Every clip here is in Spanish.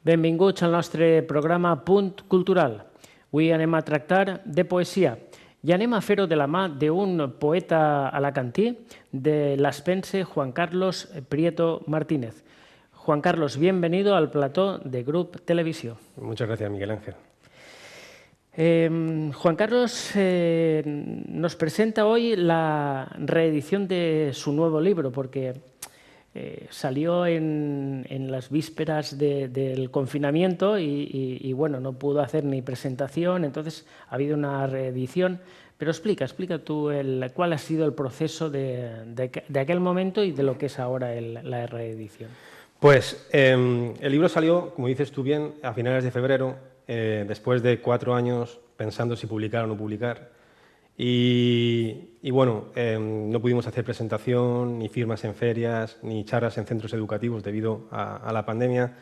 Benvinguts al nostre programa Punt Cultural. Avui anem a tractar de poesia i anem a fer-ho de la mà d'un poeta alacantí de l'Aspense, Juan Carlos Prieto Martínez. Juan Carlos, bienvenido al plató de Grup Televisión. Muchas gracias, Miguel Ángel. Juan Carlos nos presenta hoy la reedición de su nuevo libro, porque salió en las vísperas del confinamiento y bueno, no pudo hacer ni presentación, entonces ha habido una reedición. Pero explica tú cuál ha sido el proceso de aquel momento y de lo que es ahora la reedición. Pues el libro salió, como dices tú bien, a finales de febrero, después de 4 años pensando si publicar o no publicar. Y bueno, no pudimos hacer presentación, ni firmas en ferias, ni charlas en centros educativos debido a la pandemia.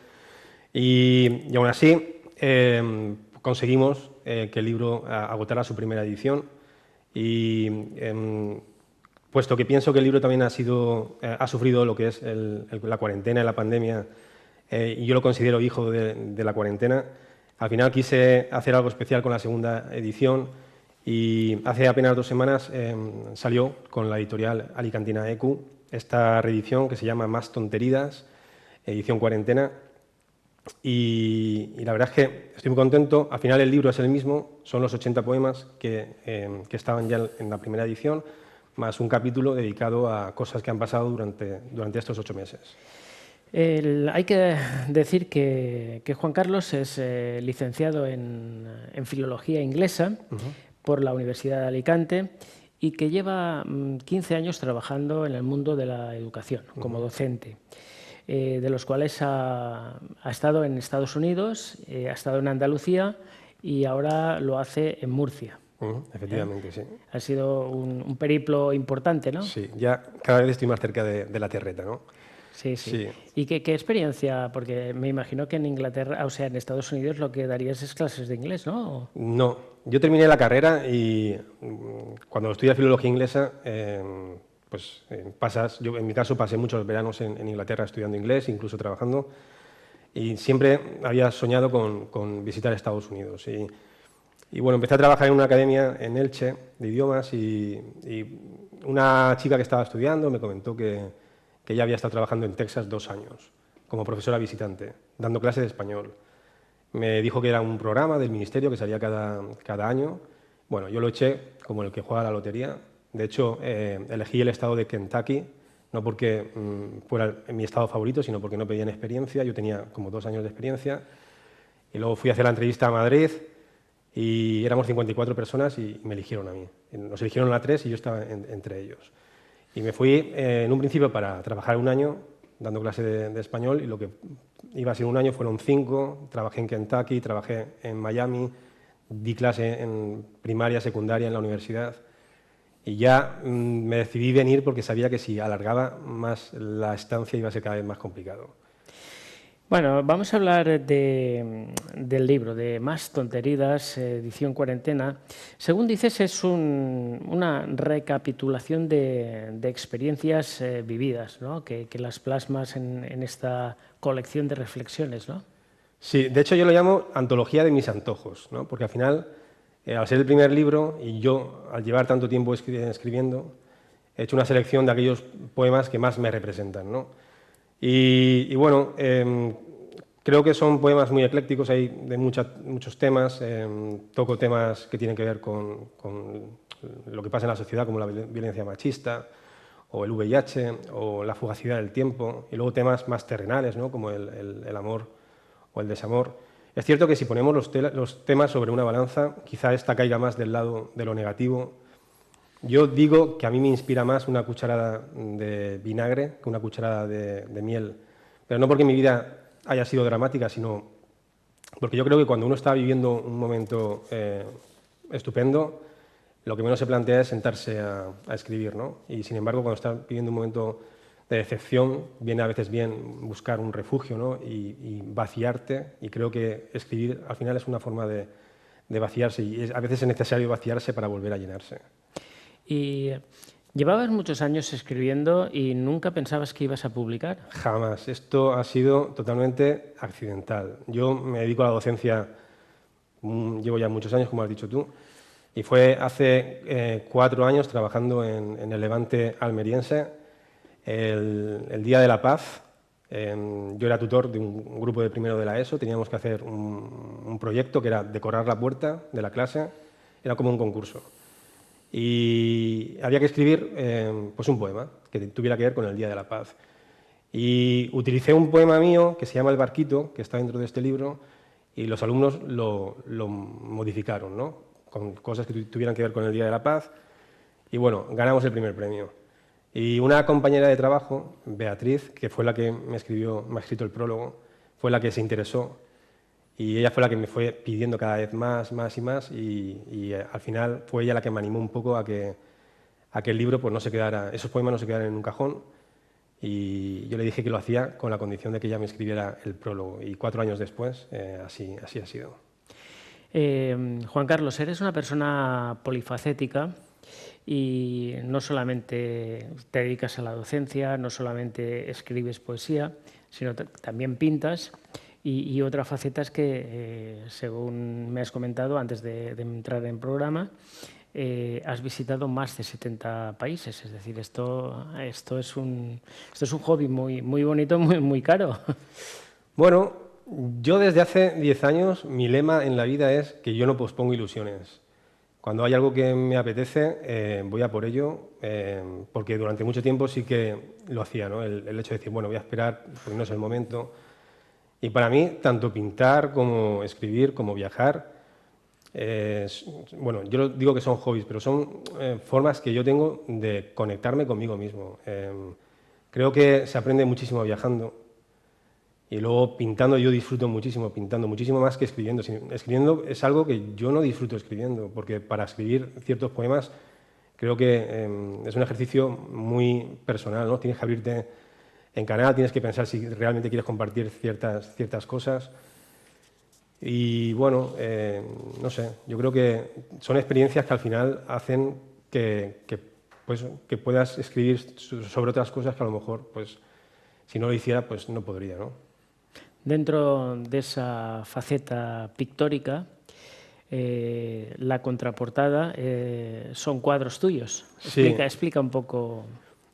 Y aún así conseguimos que el libro agotara su primera edición. Y puesto que pienso que el libro también ha sufrido lo que es la cuarentena y la pandemia, y yo lo considero hijo de la cuarentena, al final quise hacer algo especial con la segunda edición y hace apenas 2 semanas salió con la editorial alicantina ECU esta reedición que se llama Más tonteridas, edición cuarentena. Y la verdad es que estoy muy contento. Al final el libro es el mismo, son los 80 poemas que estaban ya en la primera edición, más un capítulo dedicado a cosas que han pasado durante estos 8 meses. Hay que decir que Juan Carlos es licenciado en Filología Inglesa por la Universidad de Alicante y que lleva 15 años trabajando en el mundo de la educación como docente, de los cuales ha estado en Estados Unidos, ha estado en Andalucía y ahora lo hace en Murcia. Efectivamente, sí. Ha sido un periplo importante, ¿no? Sí, ya cada vez estoy más cerca de la terreta, ¿no? Sí. ¿Y qué experiencia? Porque me imagino que en Inglaterra, o sea, en Estados Unidos lo que darías es clases de inglés, ¿no? No, yo terminé la carrera y cuando estudié filología inglesa, yo en mi caso pasé muchos veranos en Inglaterra estudiando inglés, incluso trabajando, y siempre había soñado con visitar Estados Unidos. Y bueno, empecé a trabajar en una academia en Elche de idiomas y una chica que estaba estudiando me comentó que ella había estado trabajando en Texas 2 años como profesora visitante, dando clases de español. Me dijo que era un programa del ministerio que salía cada año. Bueno, yo lo eché como el que juega a la lotería. De hecho, elegí el estado de Kentucky, no porque fuera mi estado favorito, sino porque no pedían experiencia. Yo tenía como 2 años de experiencia. Y luego fui a hacer la entrevista a Madrid y éramos 54 personas y me eligieron a mí. Nos eligieron a 3 y yo estaba entre ellos. Y me fui en un principio para trabajar 1 año dando clase de español y lo que iba a ser 1 año fueron 5. Trabajé en Kentucky, trabajé en Miami, di clase en primaria, secundaria en la universidad y ya me decidí venir porque sabía que si alargaba más la estancia iba a ser cada vez más complicado. Bueno, vamos a hablar del libro, de Más tonteridas, edición cuarentena. Según dices, es una recapitulación de experiencias vividas, ¿no? que las plasmas en esta colección de reflexiones, ¿no? Sí, de hecho yo lo llamo antología de mis antojos, ¿no? Porque al final, al ser el primer libro y yo al llevar tanto tiempo escribiendo, he hecho una selección de aquellos poemas que más me representan, ¿no? Y bueno, creo que son poemas muy eclécticos, hay de muchos temas, toco temas que tienen que ver con lo que pasa en la sociedad, como la violencia machista, o el VIH, o la fugacidad del tiempo, y luego temas más terrenales, ¿no? Como el amor o el desamor. Es cierto que si ponemos los temas sobre una balanza, quizá esta caiga más del lado de lo negativo. Yo digo que a mí me inspira más una cucharada de vinagre que una cucharada de miel, pero no porque mi vida haya sido dramática, sino porque yo creo que cuando uno está viviendo un momento estupendo, lo que menos se plantea es sentarse a escribir, ¿no? Y sin embargo, cuando está viviendo un momento de decepción, viene a veces bien buscar un refugio, ¿no? y vaciarte, y creo que escribir al final es una forma de vaciarse, y a veces es necesario vaciarse para volver a llenarse. Y Llevabas muchos años escribiendo y nunca pensabas que ibas a publicar. Jamás. Esto ha sido totalmente accidental. Yo me dedico a la docencia, llevo ya muchos años, como has dicho tú, y fue hace 4 años trabajando en el Levante almeriense, el Día de la Paz. Yo era tutor de un grupo de primero de la ESO, teníamos que hacer un proyecto que era decorar la puerta de la clase, era como un concurso. Y había que escribir pues un poema que tuviera que ver con el Día de la Paz. Y utilicé un poema mío que se llama El Barquito, que está dentro de este libro, y los alumnos lo modificaron, ¿no? Con cosas que tuvieran que ver con el Día de la Paz. Y bueno, ganamos el primer premio. Y una compañera de trabajo, Beatriz, que fue la que me ha escrito el prólogo, fue la que se interesó y ella fue la que me fue pidiendo cada vez más, más y más y al final fue ella la que me animó un poco a que el libro pues, no se quedara, esos poemas no se quedaran en un cajón y yo le dije que lo hacía con la condición de que ella me escribiera el prólogo y 4 años después así ha sido. Juan Carlos, eres una persona polifacética y no solamente te dedicas a la docencia, no solamente escribes poesía, sino también pintas. Y otra faceta es que, según me has comentado antes de entrar en programa, has visitado más de 70 países. Es decir, esto es un hobby muy bonito, muy caro. Bueno, yo desde hace 10 años mi lema en la vida es que yo no pospongo ilusiones. Cuando hay algo que me apetece, voy a por ello, porque durante mucho tiempo sí que lo hacía, ¿no? El hecho de decir, bueno, voy a esperar porque no es el momento. Y para mí, tanto pintar como escribir, como viajar, bueno, yo digo que son hobbies, pero son formas que yo tengo de conectarme conmigo mismo. Creo que se aprende muchísimo viajando y luego pintando yo disfruto muchísimo, pintando muchísimo más que escribiendo. Escribiendo es algo que yo no disfruto escribiendo, porque para escribir ciertos poemas creo que es un ejercicio muy personal, ¿no? Tienes que abrirte en canal, tienes que pensar si realmente quieres compartir ciertas cosas. Y bueno, no sé, yo creo que son experiencias que al final hacen pues, que puedas escribir sobre otras cosas que a lo mejor, pues, si no lo hiciera, pues no podría, ¿no? Dentro de esa faceta pictórica, la contraportada son cuadros tuyos. Sí. Explica un poco.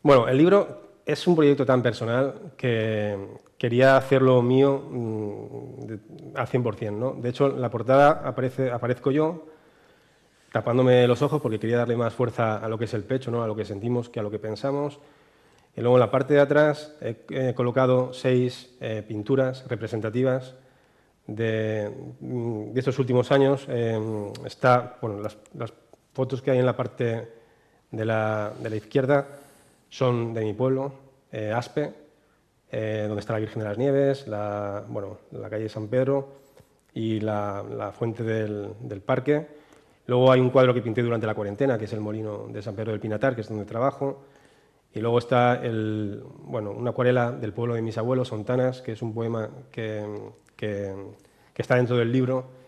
Bueno, el libro es un proyecto tan personal que quería hacerlo mío al 100%, ¿no? De hecho, en la portada aparezco yo tapándome los ojos porque quería darle más fuerza a lo que es el pecho, ¿no? A lo que sentimos que a lo que pensamos. Y luego en la parte de atrás he colocado 6 pinturas representativas de estos últimos años. Bueno, las fotos que hay en la parte de la izquierda son de mi pueblo, Aspe, donde está la Virgen de las Nieves, la calle San Pedro y la fuente del parque. Luego hay un cuadro que pinté durante la cuarentena, que es el molino de San Pedro del Pinatar, que es donde trabajo. Y luego está una acuarela del pueblo de mis abuelos, Sontanas, que es un poema que está dentro del libro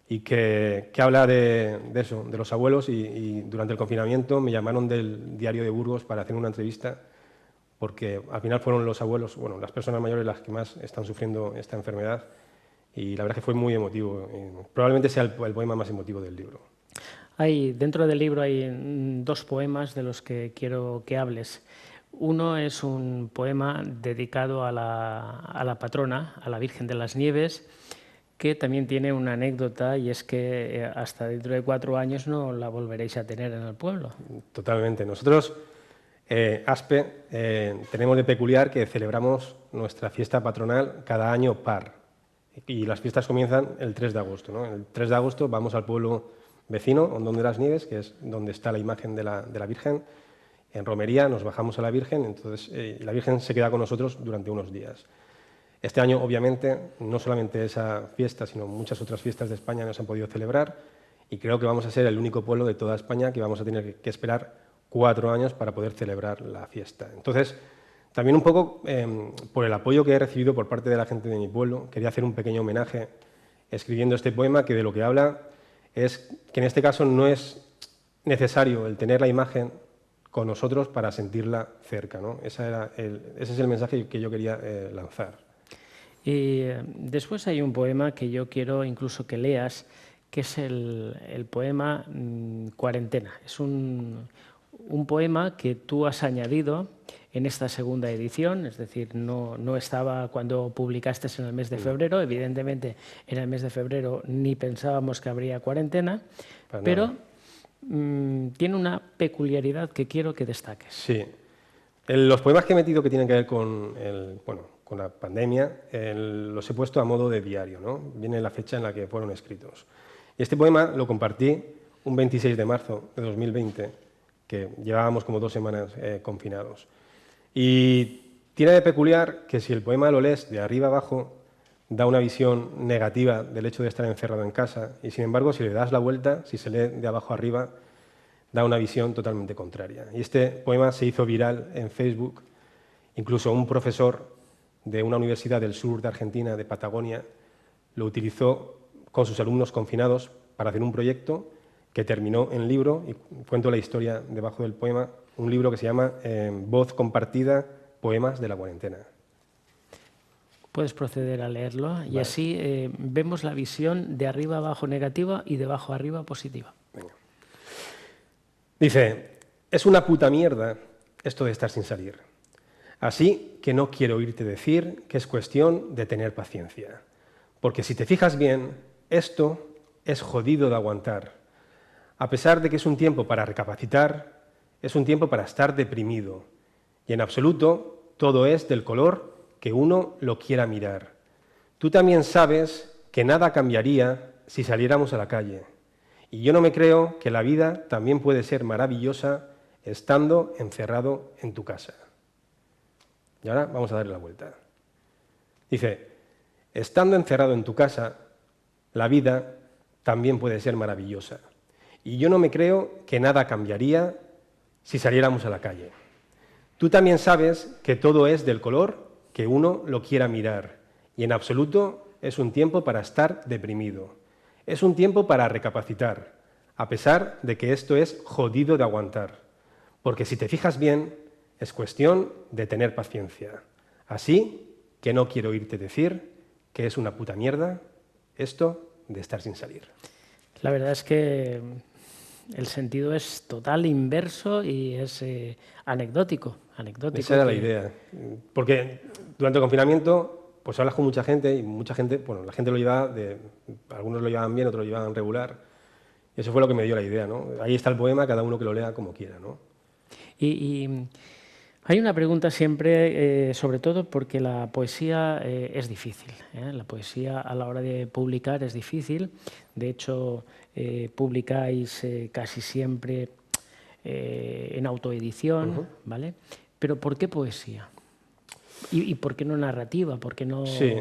y que habla de eso, de los abuelos. Y durante el confinamiento me llamaron del diario de Burgos para hacer una entrevista, porque al final fueron los abuelos, bueno, las personas mayores las que más están sufriendo esta enfermedad. Y la verdad es que fue muy emotivo. Probablemente sea el poema más emotivo del libro. Dentro del libro hay 2 poemas de los que quiero que hables. Uno es un poema dedicado a la patrona, a la Virgen de las Nieves, que también tiene una anécdota y es que hasta dentro de 4 años no la volveréis a tener en el pueblo. Totalmente. Nosotros, Aspe, tenemos de peculiar que celebramos nuestra fiesta patronal cada año par. Y las fiestas comienzan el 3 de agosto, ¿no? El 3 de agosto vamos al pueblo vecino, Hondón de las Nieves, que es donde está la imagen de la Virgen. En romería nos bajamos a la Virgen, entonces la Virgen se queda con nosotros durante unos días. Este año, obviamente, no solamente esa fiesta, sino muchas otras fiestas de España no se han podido celebrar y creo que vamos a ser el único pueblo de toda España que vamos a tener que esperar 4 años para poder celebrar la fiesta. Entonces, también un poco por el apoyo que he recibido por parte de la gente de mi pueblo, quería hacer un pequeño homenaje escribiendo este poema que de lo que habla es que en este caso no es necesario el tener la imagen con nosotros para sentirla cerca, ¿no? Ese es el mensaje que yo quería lanzar. Y después hay un poema que yo quiero incluso que leas, que es el poema Cuarentena. Es un poema que tú has añadido en esta segunda edición, es decir, no estaba cuando publicaste en el mes de febrero. Evidentemente, en el mes de febrero ni pensábamos que habría cuarentena, pero tiene una peculiaridad que quiero que destaques. Sí. Los poemas que he metido que tienen que ver con con la pandemia, los he puesto a modo de diario, ¿no? Viene la fecha en la que fueron escritos. Y este poema lo compartí un 26 de marzo de 2020, que llevábamos como 2 semanas confinados. Y tiene de peculiar que si el poema lo lees de arriba abajo, da una visión negativa del hecho de estar encerrado en casa, y sin embargo, si le das la vuelta, si se lee de abajo arriba, da una visión totalmente contraria. Y este poema se hizo viral en Facebook. Incluso un profesor de una universidad del sur de Argentina, de Patagonia, lo utilizó con sus alumnos confinados para hacer un proyecto que terminó en libro, y cuento la historia debajo del poema, un libro que se llama Voz compartida, poemas de la cuarentena. Puedes proceder a leerlo, vale. Y así vemos la visión de arriba abajo negativa y de abajo arriba positiva. Venga. Dice, es una puta mierda esto de estar sin salir. Así que no quiero oírte decir que es cuestión de tener paciencia. Porque si te fijas bien, esto es jodido de aguantar. A pesar de que es un tiempo para recapacitar, es un tiempo para estar deprimido. Y en absoluto, todo es del color que uno lo quiera mirar. Tú también sabes que nada cambiaría si saliéramos a la calle. Y yo no me creo que la vida también puede ser maravillosa estando encerrado en tu casa. Y ahora vamos a darle la vuelta. Dice, estando encerrado en tu casa, la vida también puede ser maravillosa. Y yo no me creo que nada cambiaría si saliéramos a la calle. Tú también sabes que todo es del color que uno lo quiera mirar. Y en absoluto es un tiempo para estar deprimido. Es un tiempo para recapacitar, a pesar de que esto es jodido de aguantar. Porque si te fijas bien, es cuestión de tener paciencia. Así que no quiero oírte decir que es una puta mierda esto de estar sin salir. La verdad es que el sentido es total, inverso y es anecdótico. Esa era la idea. Porque durante el confinamiento pues hablas con mucha gente y mucha gente, bueno, la gente lo llevaba, algunos lo llevaban bien, otros lo llevaban regular. Y eso fue lo que me dio la idea, ¿no? Ahí está el poema, cada uno que lo lea como quiera, ¿no? Y hay una pregunta siempre, sobre todo porque la poesía es difícil. La poesía a la hora de publicar es difícil. De hecho, publicáis casi siempre en autoedición, ¿vale? Pero ¿por qué poesía? ¿Y por qué no narrativa? ¿Por qué no...? Sí.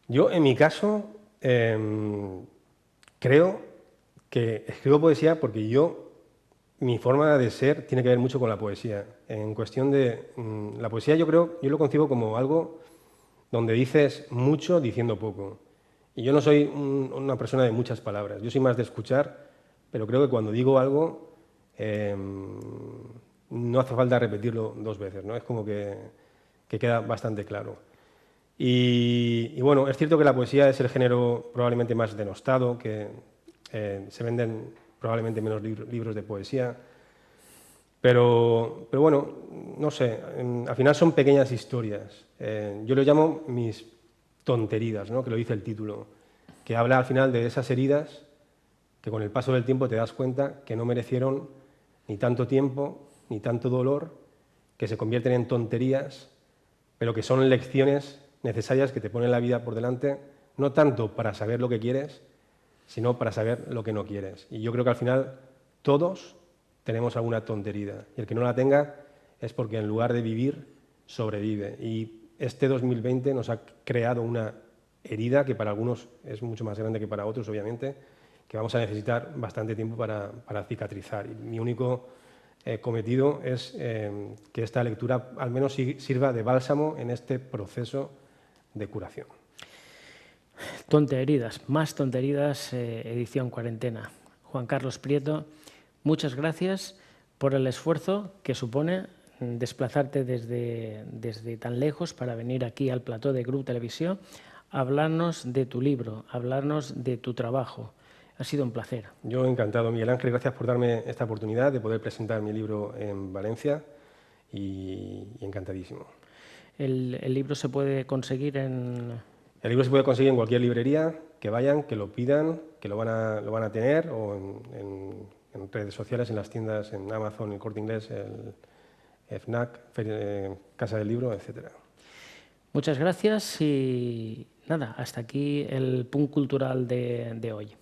Yo, en mi caso, creo que escribo poesía porque mi forma de ser tiene que ver mucho con la poesía. En cuestión de la poesía, yo lo concibo como algo donde dices mucho diciendo poco. Y yo no soy una persona de muchas palabras, yo soy más de escuchar, pero creo que cuando digo algo no hace falta repetirlo 2 veces, ¿no? Es como que queda bastante claro. Y bueno, es cierto que la poesía es el género probablemente más denostado, que se venden probablemente menos libros de poesía, pero bueno, no sé, al final son pequeñas historias. Yo lo llamo mis tonterías, ¿no? Que lo dice el título, que habla al final de esas heridas que con el paso del tiempo te das cuenta que no merecieron ni tanto tiempo, ni tanto dolor, que se convierten en tonterías, pero que son lecciones necesarias que te ponen la vida por delante, no tanto para saber lo que quieres, sino para saber lo que no quieres. Y yo creo que al final todos tenemos alguna tontería, y el que no la tenga es porque en lugar de vivir, sobrevive. Y este 2020 nos ha creado una herida que para algunos es mucho más grande que para otros, obviamente, que vamos a necesitar bastante tiempo para cicatrizar. Y mi único cometido es que esta lectura al menos sirva de bálsamo en este proceso de curación. Tonterías, más tonterías, edición cuarentena. Juan Carlos Prieto, muchas gracias por el esfuerzo que supone desplazarte desde tan lejos para venir aquí al plató de Grup Televisión a hablarnos de tu libro, a hablarnos de tu trabajo. Ha sido un placer. Yo encantado, Miguel Ángel, gracias por darme esta oportunidad de poder presentar mi libro en Valencia y encantadísimo. El libro se puede conseguir en... El libro se puede conseguir en cualquier librería, que vayan, que lo pidan, que lo van a tener, o en redes sociales, en las tiendas, en Amazon, el Corte Inglés, el FNAC, Casa del Libro, etc. Muchas gracias y nada, hasta aquí el Punt Cultural de hoy.